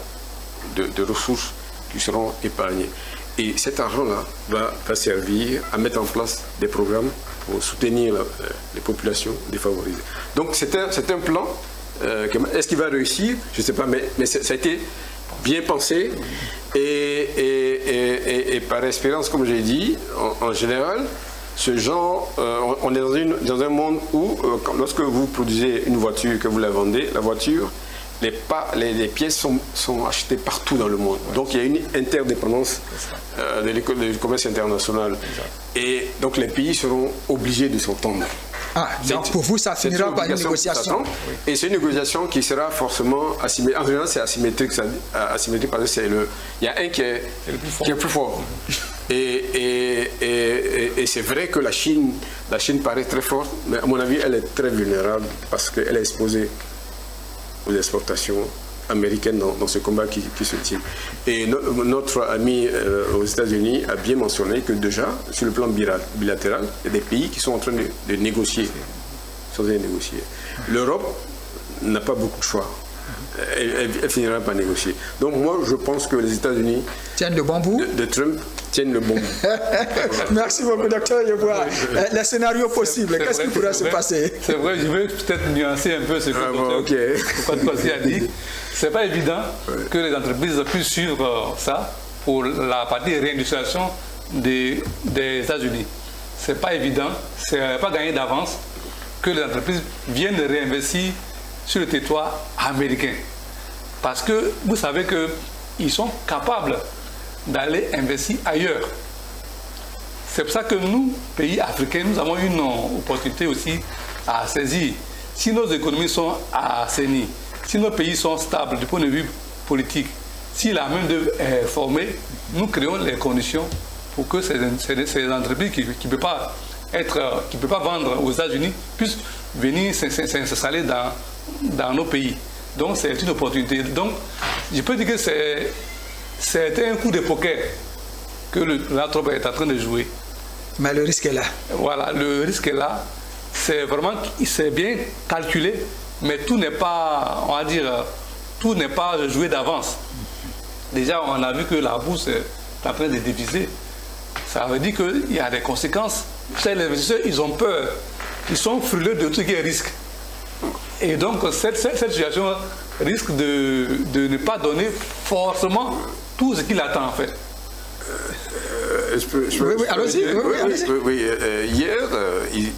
de ressources qui seront épargnées. Et cet argent-là va servir à mettre en place des programmes pour soutenir les populations défavorisées. Donc c'est un plan. Est-ce qu'il va réussir? Je ne sais pas, mais ça a été bien pensé et par expérience, comme j'ai dit, en général, ce genre, on est dans un monde où lorsque vous produisez une voiture, que vous la vendez, la voiture, les pièces sont achetées partout dans le monde. Donc il y a une interdépendance du commerce international. Et donc les pays seront obligés de s'entendre. Donc pour vous, ça finira par une négociation. Et c'est une négociation qui sera forcément asymétrique. En général, c'est asymétrique, parce qu'il y a un qui est plus fort. Et c'est vrai que la Chine paraît très forte, mais à mon avis, elle est très vulnérable parce qu'elle est exposée aux exportations américaines dans ce combat qui se tient. Et notre ami aux États-Unis a bien mentionné que déjà, sur le plan bilatéral, il y a des pays qui sont en train de négocier. L'Europe n'a pas beaucoup de choix. Elle finira par négocier. Donc moi, je pense que les États-Unis tiennent le bon bout de Trump tiennent le bon bout. Merci beaucoup, docteur Yeboah. Les scénarios possibles, qu'est-ce qui pourrait se passer? C'est vrai, je veux peut-être nuancer un peu ce que Patrick a dit. Ce n'est pas évident que les entreprises puissent suivre ça pour la partie réindustrialisation des États-Unis. c'est pas évident, c'est pas gagné d'avance que les entreprises viennent réinvestir sur le territoire américain. Parce que vous savez qu'ils sont capables d'aller investir ailleurs. C'est pour ça que nous, pays africains, nous avons une opportunité aussi à saisir. Si nos économies sont assainies, si nos pays sont stables du point de vue politique, si la main-d'œuvre est formée, nous créons les conditions pour que ces entreprises qui ne peuvent pas vendre aux États-Unis puissent venir s'installer dans nos pays. Donc c'est une opportunité. Donc je peux dire que c'est un coup de poker que Donald Trump est en train de jouer. Mais le risque est là. Voilà, le risque est là. C'est bien calculé, mais tout n'est pas, on va dire, tout n'est pas joué d'avance. Déjà, on a vu que la bourse est en train de déviser. Ça veut dire qu'il y a des conséquences. Les investisseurs, ils ont peur. Ils sont frileux de tout ce qui est risque. Et donc, cette situation risque de ne pas donner forcément tout ce qu'il attend, en fait. Hier,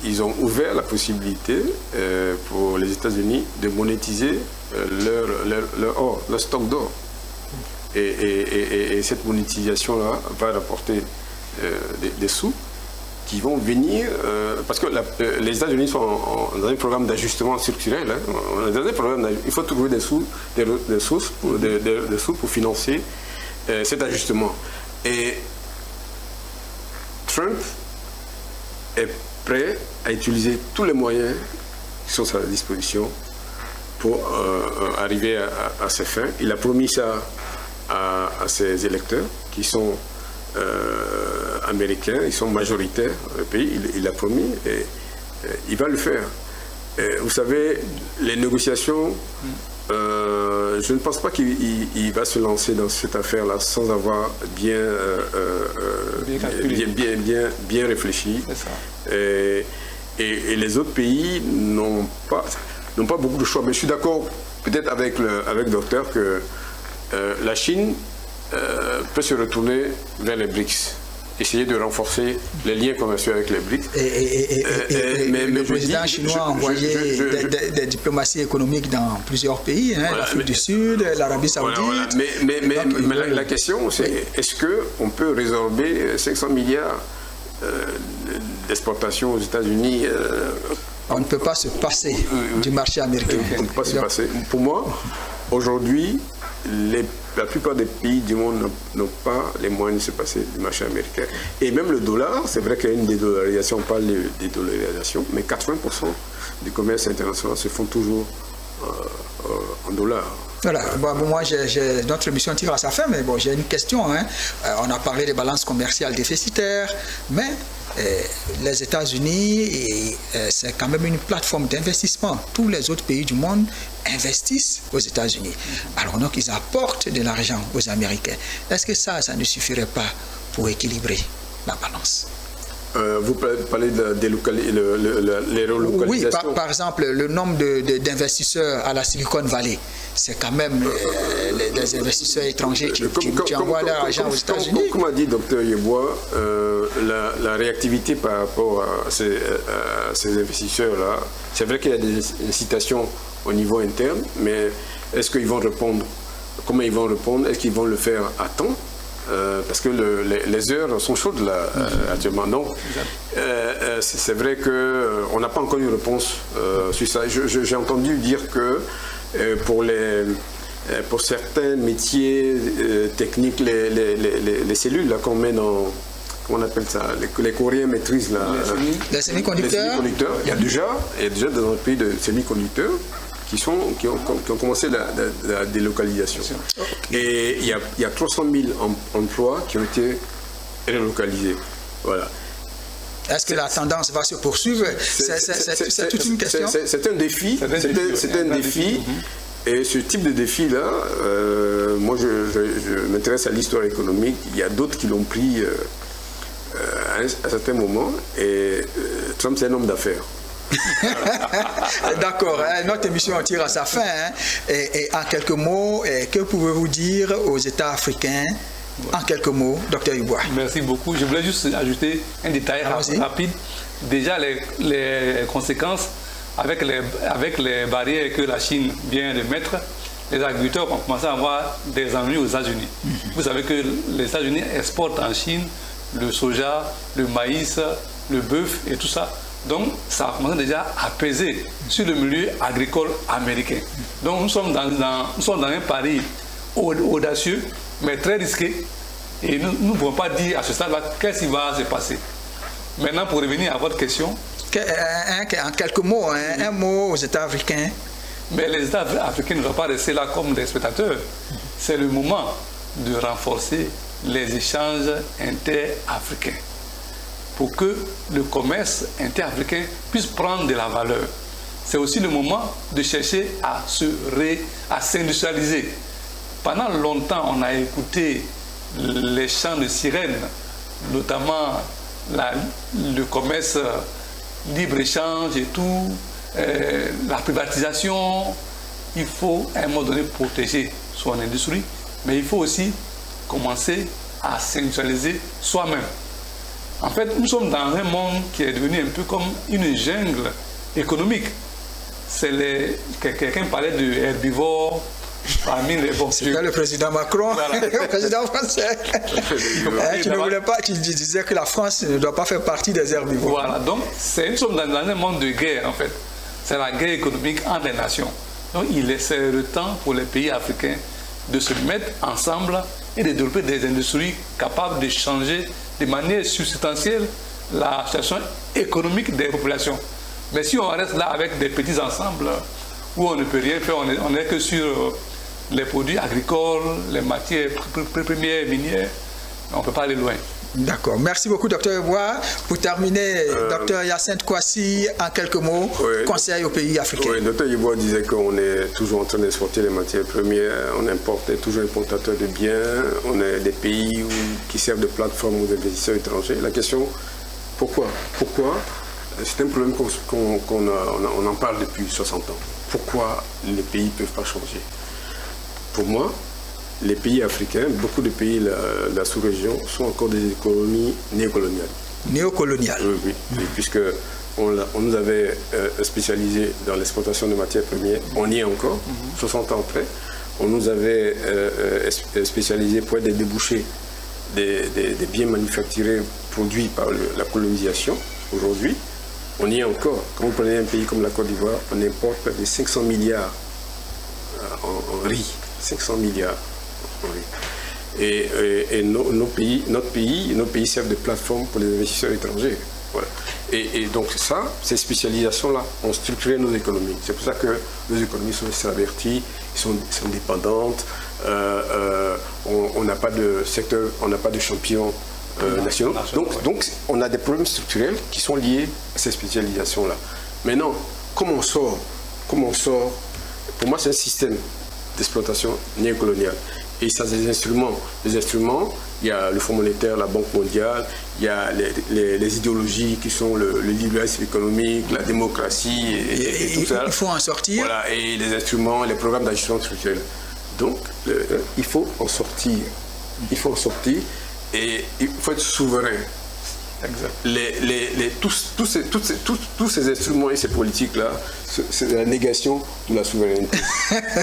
ils ont ouvert la possibilité pour les États-Unis de monétiser leur stock d'or. Et cette monétisation-là va rapporter des sous qui vont venir, parce que les États-Unis sont dans un programme d'ajustement structurel. Hein. Dans un programme, il faut trouver des sous pour financer cet ajustement. Et Trump est prêt à utiliser tous les moyens qui sont à sa disposition pour arriver à ses fins. Il a promis ça à ses électeurs qui sont américains, ils sont majoritaires dans le pays, il a promis et il va le faire. Vous savez, les négociations, je ne pense pas qu'il va se lancer dans cette affaire-là sans avoir bien réfléchi. Et les autres pays n'ont pas beaucoup de choix. Mais je suis d'accord peut-être avec le docteur que la Chine peut se retourner vers les BRICS, essayer de renforcer les liens commerciaux avec les BRICS. Mais le président chinois a envoyé des diplomaties économiques dans plusieurs pays, hein, voilà, l'Afrique du Sud, l'Arabie Saoudite. Voilà. Mais la question, c'est est-ce qu'on peut résorber 500 milliards d'exportations aux États-Unis On ne peut pas se passer du marché américain. On ne peut pas se passer. Pour moi, aujourd'hui, la plupart des pays du monde n'ont pas les moyens de se passer du marché américain. Et même le dollar, c'est vrai qu'il y a une dédollarisation, on parle de dédollarisation, mais 80% du commerce international se font toujours en dollars. Voilà, moi notre émission tire à sa fin, mais bon, j'ai une question. Hein. On a parlé des balances commerciales déficitaires, mais les États-Unis, c'est quand même une plateforme d'investissement. Tous les autres pays du monde investissent aux États-Unis. Alors donc, ils apportent de l'argent aux Américains. Est-ce que ça ne suffirait pas pour équilibrer la balance? Vous parlez des relocalisations. Oui, par exemple, le nombre d'investisseurs à la Silicon Valley, c'est quand même des investisseurs étrangers qui envoient leur argent aux États-Unis. Comme a dit Dr Yeboah, la réactivité par rapport à ces investisseurs-là, c'est vrai qu'il y a des incitations au niveau interne, mais est-ce qu'ils vont répondre? Comment ils vont répondre? Est-ce qu'ils vont le faire à temps? Parce que les heures sont chaudes là actuellement. Donc, c'est vrai qu'on n'a pas encore une réponse sur ça. J'ai entendu dire que pour certains métiers techniques, les cellules qu'on met dans, comment on appelle ça, les Coréens maîtrisent les semi-conducteurs. Il y a déjà dans le pays de semi-conducteurs qui ont commencé la délocalisation. Et il y a 300 000 emplois qui ont été relocalisés. Voilà. Est-ce que la tendance va se poursuivre? C'est toute une question. C'est un défi. C'est un défi. Et ce type de défi-là, moi je m'intéresse à l'histoire économique. Il y a d'autres qui l'ont pris à un certain moment. Et Trump, c'est un homme d'affaires. D'accord, notre émission tire à sa fin. Hein. Et en quelques mots, que pouvez-vous dire aux États africains En quelques mots, Dr Yeboah. Merci beaucoup. Je voulais juste ajouter un détail rapide. Déjà, les conséquences avec les barrières que la Chine vient de mettre, les agriculteurs ont commencé à avoir des ennuis aux États-Unis. Vous savez que les États-Unis exportent en Chine le soja, le maïs, le bœuf et tout ça. Donc, ça a commencé déjà à peser sur le milieu agricole américain. Donc, nous sommes dans un pari audacieux, mais très risqué. Et nous ne pouvons pas dire à ce stade-là qu'est-ce qui va se passer. Maintenant, pour revenir à votre question. En quelques mots, un mot aux États africains. Mais les États africains ne doivent pas rester là comme des spectateurs. C'est le moment de renforcer les échanges inter-africains pour que le commerce inter-africain puisse prendre de la valeur. C'est aussi le moment de chercher à s'industrialiser. Pendant longtemps, on a écouté les chants de sirènes, notamment le commerce libre-échange et tout, la privatisation. Il faut à un moment donné protéger son industrie, mais il faut aussi commencer à s'industrialiser soi-même. En fait, nous sommes dans un monde qui est devenu un peu comme une jungle économique. Quelqu'un parlait de herbivores parmi les bons. C'était le président Macron, voilà. Le président français. Tu ne voulais pas, tu disais que la France ne doit pas faire partie des herbivores. Voilà, donc nous sommes dans un monde de guerre en fait. C'est la guerre économique entre les nations. Donc c'est le temps pour les pays africains de se mettre ensemble et de développer des industries capables de changer de manière substantielle la situation économique des populations. Mais si on reste là avec des petits ensembles où on ne peut rien faire, on n'est que sur les produits agricoles, les matières premières, minières, on ne peut pas aller loin. D'accord. Merci beaucoup, Dr Yeboah. Pour terminer, Dr Hyacinthe Kouassi, en quelques mots, conseil aux pays africains. Oui, Dr Yeboah disait qu'on est toujours en train d'exporter les matières premières, on importe, toujours importateur de biens, on est des pays qui servent de plateforme aux investisseurs étrangers. La question, pourquoi c'est un problème qu'on en parle depuis 60 ans. Pourquoi les pays ne peuvent pas changer? Pour moi, les pays africains, beaucoup de pays de la sous-région sont encore des économies néocoloniales. Néocoloniales. Oui, puisque on nous avait spécialisé dans l'exportation de matières premières, on y est encore, 60 ans après. On nous avait spécialisé pour être des débouchés des biens manufacturés produits par la colonisation. Aujourd'hui, on y est encore. Quand vous prenez un pays comme la Côte d'Ivoire, on importe près de 500 milliards en riz. 500 milliards en riz. Et nos pays servent de plateforme pour les investisseurs étrangers. Voilà. Et donc ça, ces spécialisations-là ont structuré nos économies. C'est pour ça que nos économies sont extraverties, sont dépendantes. On n'a pas de secteur, on n'a pas de champions nationaux. Donc on a des problèmes structurels qui sont liés à ces spécialisations-là. Maintenant, comment on sort? Pour moi, c'est un système d'exploitation néocoloniale. Et ça, c'est des instruments. Les instruments, il y a le Fonds monétaire, la Banque mondiale, il y a les idéologies qui sont le libéralisme économique, la démocratie et tout ça. Il faut en sortir. Voilà, et les instruments, les programmes d'ajustement structurel. Donc, il faut en sortir. Il faut en sortir et il faut être souverain. Exact. Tous ces instruments et ces politiques-là, c'est la négation de la souveraineté.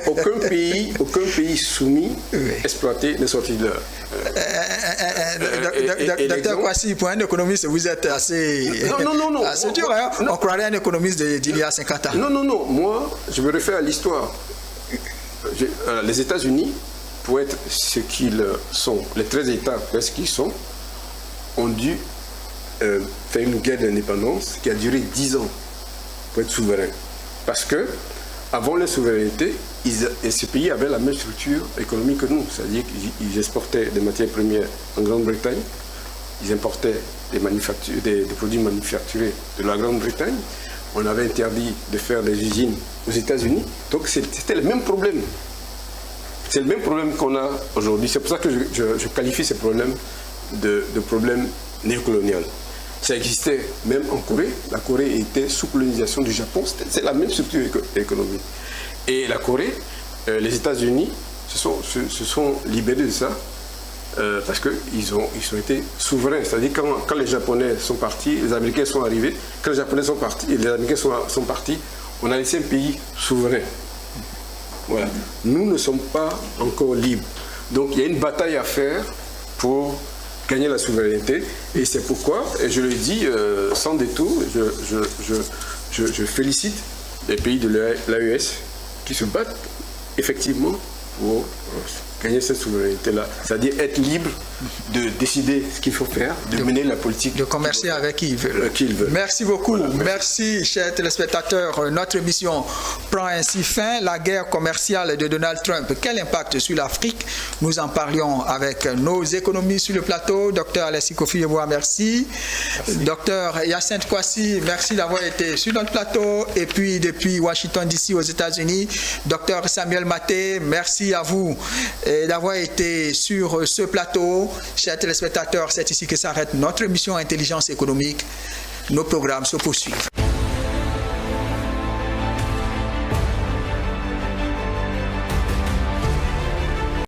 Aucun pays soumis, exploité, n'est sorti de là. Docteur Kouassi, pour un économiste, vous êtes assez dur. Hein? On croirait un économiste d'il y a 50 ans. Non. Moi, je me réfère à l'histoire. Les États-Unis, pour être ce qu'ils sont, les 13 États presque qu'ils sont, ont dû faire une guerre d'indépendance qui a duré 10 ans pour être souverain. Parce que, avant la souveraineté, ces pays avaient la même structure économique que nous. C'est-à-dire qu'ils exportaient des matières premières en Grande-Bretagne, ils importaient des produits manufacturés de la Grande-Bretagne. On avait interdit de faire des usines aux États-Unis. Donc c'était le même problème. C'est le même problème qu'on a aujourd'hui. C'est pour ça que je qualifie ces problèmes de problèmes néocoloniaux. Ça existait même en Corée. La Corée était sous colonisation du Japon. C'est la même structure économique. Et la Corée, les États-Unis se sont libérés de ça parce qu'ils ont été souverains. C'est-à-dire quand les Japonais sont partis, les Américains sont arrivés, quand les Japonais sont partis et les Américains sont partis, on a laissé un pays souverain. Voilà. Nous ne sommes pas encore libres. Donc il y a une bataille à faire pour gagner la souveraineté. Et c'est pourquoi, et je le dis sans détour, je félicite les pays de l'AES qui se battent effectivement pour gagner cette souveraineté-là, c'est-à-dire être libre de décider ce qu'il faut faire, de mener la politique. De commercer avec qui ils veulent. Merci beaucoup. Voilà, merci, chers téléspectateurs. Notre émission prend ainsi fin. La guerre commerciale de Donald Trump, quel impact sur l'Afrique? Nous en parlions avec nos économistes sur le plateau. Docteur Alessi Kofi Yeboah, merci. Docteur Hyacinthe Kwasi, merci d'avoir été sur notre plateau. Et puis, depuis Washington DC aux États-Unis, Docteur Samuel Maté, merci à vous d'avoir été sur ce plateau. Chers téléspectateurs, c'est ici que s'arrête notre émission Intelligence économique. Nos programmes se poursuivent.